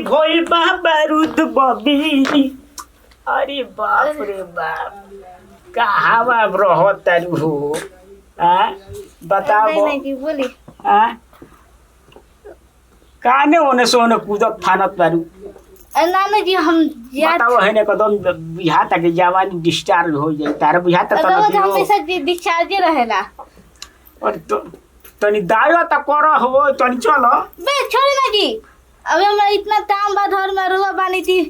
भोल बा बारूद बबी। अरे बाप रे बाप कहाँ रहो तारू हो बताओ बोली काने होने सोने कूदत फानत बारू नाना जी हम बताओ है ने कदम बिहा तक जवानी डिस्चार्ज हो जाए तारा बिहा तक तो हमेशा डिस्चार्ज रहेला और तो तनी दायो तक कर हो तनी चलो बे छोड़ ना जी अबे हमरा इतना टाइम बाद घर में रुआ बानी थी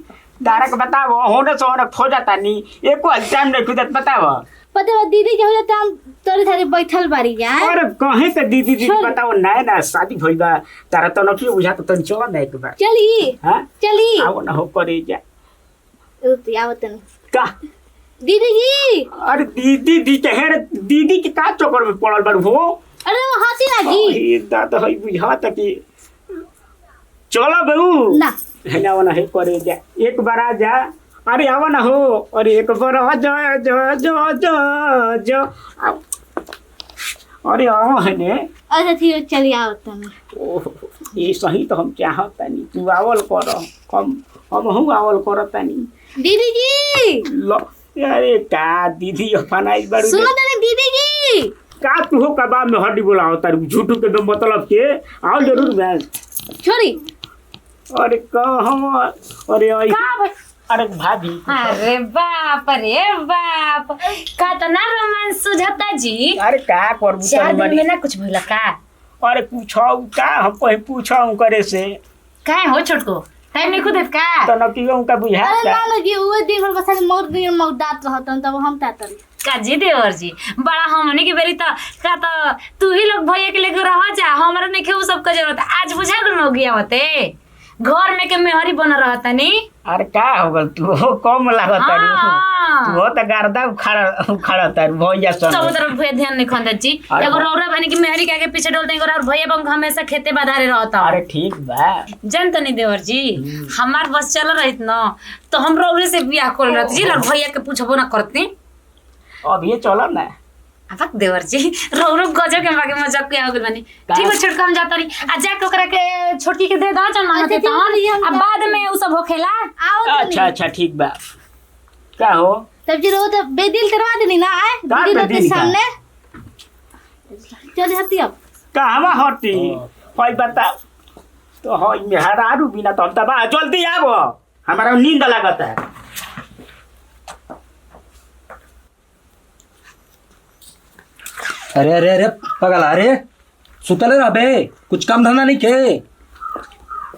तारा के बताओ होने सोने खोजा तानी एको टाइम नहीं खुदत बताओ पता है दीदी के हो टाइम तोरे थारे बैठल बारी जा और कहे के दीदी बताओ ना शादी भइल बा तारा तो नखी बुझा तो तनी चलो ना एक बार चली हां चली आओ ना हो करे जा तो आवत नहीं का दीदी जी अरे दीदी दी के है दीदी के का चक्कर में पड़ल बारू हो अरे वो हंसी ना जी ये दादा है बुझा तक चलो बहू ना है ना वाला है करे जा एक बार आ जा अरे आवा ना हो अरे एक बार आ जा अरे आओ है ने अच्छा ठीक चली आवत नहीं ये सही तो हम चाहत नहीं तू आवल कर हम हूँ आवल करत नहीं दीदी जी लो अरे का दीदी अपन आई बड़ी सुनो तने दीदी जी का तू हो कबाब में हड्डी बोला होता झूठू के दम मतलब के आओ जरूर मैं छोड़ी अरे हम अरे अरे भाभी अरे बाप का तो ना रोमांस सुझाता जी अरे का करबू 4 दिन में ना कुछ भइला का अरे पूछो का हम पहले पूछो करे से काहे हो छोटको टाइम नहीं खुद का तो न कियो का बुझा अरे नाना जी वो दिन भर बस मौत दात रहतन तब हम तातन काजी देवर जी बड़ा हमने के बेरी तो का तो तू ही लोग भैया के लेकर रह जा हमरा नहीं के सब का जरूरत आज बुझा गल हो गया होते घर में के मेहरी बन रहता नी अरे का हो गल तू हो कम लागत तारी तू हो त गर्दा उखाड़ा तार भैया सन सब तरफ भैया ध्यान नहीं खंदा जी एगो रौरा बनी की मेहरी के आगे पीछे डोलते और भैया बंग हमेशा खेते बाधारे रहता अरे ठीक बा जानत नहीं देवर जी हमार बस चल रहित न तो हम रौरे से बियाह कर रहत जी ना भैया के पूछबो ना करती अब ये चलो ना अब देवर जी रौरो गजब के बागे मजाक के हो गइल बानी ठीक है छोटका हम जाता रही आ जा के ओकरा के छोटकी के दे दा चल ना देता अब बाद में उ सब होखेला अच्छा ठीक बा का हो तब जी रो तो बेदिल करवा देनी ना आए दीदी के सामने चल हती अब कहवा हटी कोई बता तो हो मेहरारू बिना तो तबा जल्दी आबो हमारा नींद लागत है अरे अरे अरे पगला अरे सुतले रह बे कुछ काम धंधा नहीं के